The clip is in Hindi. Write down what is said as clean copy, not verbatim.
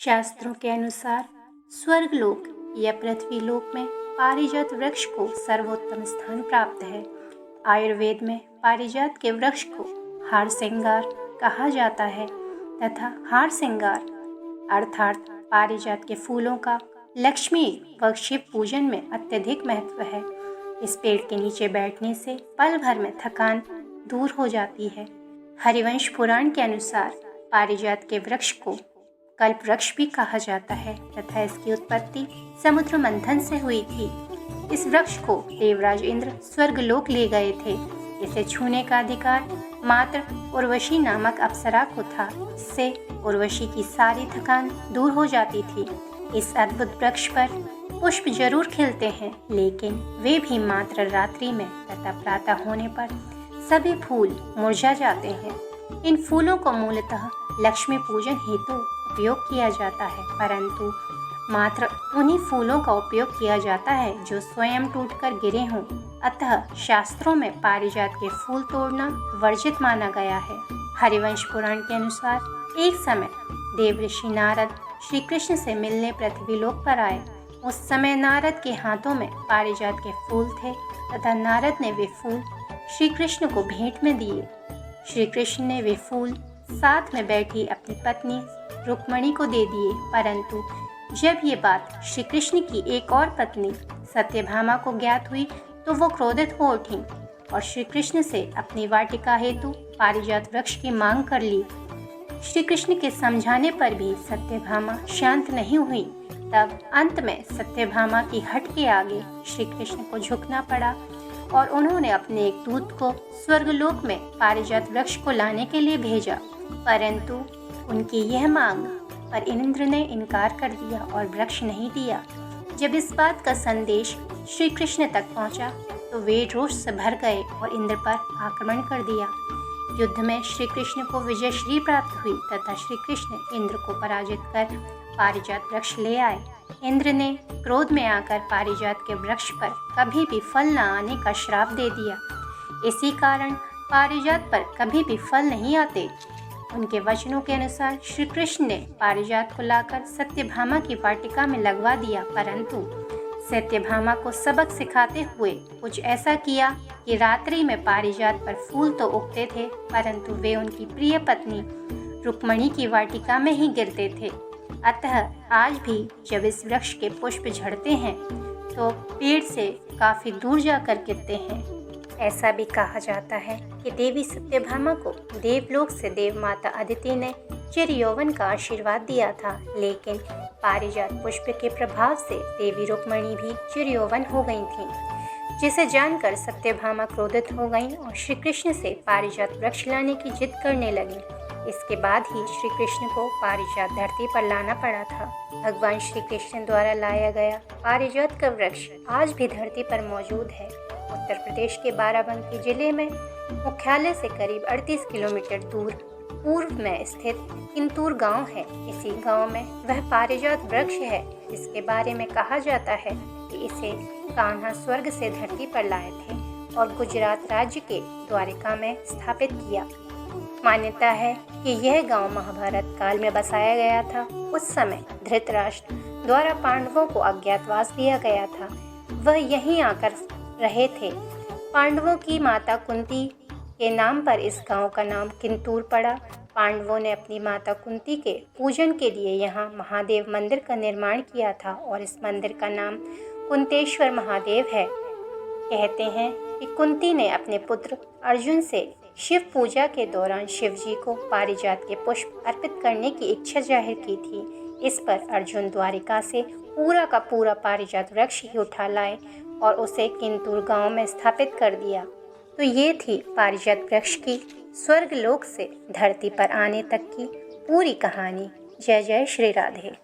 शास्त्रों के अनुसार स्वर्गलोक या पृथ्वी लोक में पारिजात वृक्ष को सर्वोत्तम स्थान प्राप्त है। आयुर्वेद में पारिजात के वृक्ष को हार श्रृंगार कहा जाता है तथा हार श्रृंगार अर्थात पारिजात के फूलों का लक्ष्मी व शिव पूजन में अत्यधिक महत्व है। इस पेड़ के नीचे बैठने से पल भर में थकान दूर हो जाती है। हरिवंश पुराण के अनुसार पारिजात के वृक्ष को कल्प वृक्ष भी कहा जाता है तथा इसकी उत्पत्ति समुद्र मंथन से हुई थी। इस वृक्ष को देवराज इंद्र स्वर्गलोक ले गए थे। इसे छूने का अधिकार मात्र उर्वशी नामक अप्सरा को था। इससे उर्वशी की सारी थकान दूर हो जाती थी। इस अद्भुत वृक्ष पर पुष्प जरूर खिलते हैं, लेकिन वे भी मात्र रात्रि में तथा प्रातः होने पर सभी फूल मुरझा जाते हैं। इन फूलों को मूलतः लक्ष्मी पूजन हेतु उपयोग किया जाता है, परंतु मात्र उन्हीं फूलों का उपयोग किया जाता है जो स्वयं टूटकर गिरे हों। अतः शास्त्रों में पारिजात के फूल तोड़ना वर्जित माना गया है। हरिवंश पुराण के अनुसार एक समय देवऋषि नारद श्री कृष्ण से मिलने पृथ्वी लोक पर आए। उस समय नारद के हाथों में पारिजात के फूल थे तथा नारद ने वे फूल श्री कृष्ण को भेंट में दिए। श्री कृष्ण ने वे फूल साथ में बैठी अपनी पत्नी रुक्मणी को दे दिए, परंतु जब ये बात श्री कृष्ण की एक और पत्नी सत्यभामा को ज्ञात हुई तो वो क्रोधित हो उठी और श्री कृष्ण से अपनी वाटिका हेतु पारिजात वृक्ष की मांग कर ली। श्री कृष्ण के समझाने पर भी सत्यभामा शांत नहीं हुई। तब अंत में सत्यभामा की हट के आगे श्री कृष्ण को झुकना पड़ा और उन्होंने अपने एक दूत को स्वर्गलोक में पारिजात वृक्ष को लाने के लिए भेजा, परंतु उनकी यह मांग पर इंद्र ने इनकार कर दिया और वृक्ष नहीं दिया। जब इस बात का संदेश श्री कृष्ण तक पहुंचा तो वे रोष से भर गए और इंद्र पर आक्रमण कर दिया। युद्ध में श्री कृष्ण को विजयश्री प्राप्त हुई तथा श्री कृष्ण इंद्र को पराजित कर पारिजात वृक्ष ले आए। इंद्र ने क्रोध में आकर पारिजात के वृक्ष पर कभी भी फल न आने का श्राप दे दिया। इसी कारण पारिजात पर कभी भी फल नहीं आते। उनके वचनों के अनुसार श्री कृष्ण ने पारिजात को लाकर सत्यभामा की वाटिका में लगवा दिया, परंतु सत्यभामा को सबक सिखाते हुए कुछ ऐसा किया कि रात्रि में पारिजात पर फूल तो उगते थे, परंतु वे उनकी प्रिय पत्नी रुक्मणी की वाटिका में ही गिरते थे। अतः आज भी जब इस वृक्ष के पुष्प झड़ते हैं तो पेड़ से काफ़ी दूर जाकर गिरते हैं। ऐसा भी कहा जाता है कि देवी सत्यभामा को देवलोक से देव माता अदिति ने चिर यौवन का आशीर्वाद दिया था, लेकिन पारिजात पुष्प के प्रभाव से देवी रुक्मणी भी चिर यौवन हो गई थीं, जिसे जानकर सत्यभामा क्रोधित हो गईं और श्री कृष्ण से पारिजात वृक्ष लाने की जिद करने लगी। इसके बाद ही श्री कृष्ण को पारिजात धरती पर लाना पड़ा था। भगवान श्री कृष्ण द्वारा लाया गया पारिजात का वृक्ष आज भी धरती पर मौजूद है। उत्तर प्रदेश के बाराबंकी जिले में मुख्यालय से करीब 38 किलोमीटर दूर पूर्व में स्थित किंतूर गांव है। इसी गांव में वह पारिजात वृक्ष है जिसके बारे में कहा जाता है कि इसे कान्हा स्वर्ग से धरती पर लाए थे और गुजरात राज्य के द्वारिका में स्थापित किया। मान्यता है कि यह गांव महाभारत काल में बसाया गया था। उस समय धृतराष्ट्र द्वारा पांडवों को अज्ञातवास दिया गया था। वह यहीं आकर रहे थे। पांडवों की माता कुंती के नाम पर इस गांव का नाम किंतूर पड़ा। पांडवों ने अपनी माता कुंती के पूजन के लिए यहाँ महादेव मंदिर का निर्माण किया था और इस मंदिर का नाम कुंतेश्वर महादेव है। कहते हैं कि कुंती ने अपने पुत्र अर्जुन से शिव पूजा के दौरान शिवजी को पारिजात के पुष्प अर्पित करने की इच्छा जाहिर की थी। इस पर अर्जुन द्वारिका से पूरा का पूरा पारिजात वृक्ष ही उठा लाए और उसे किंतूर गांव में स्थापित कर दिया। तो ये थी पारिजात वृक्ष की स्वर्गलोक से धरती पर आने तक की पूरी कहानी। जय जय श्री राधे।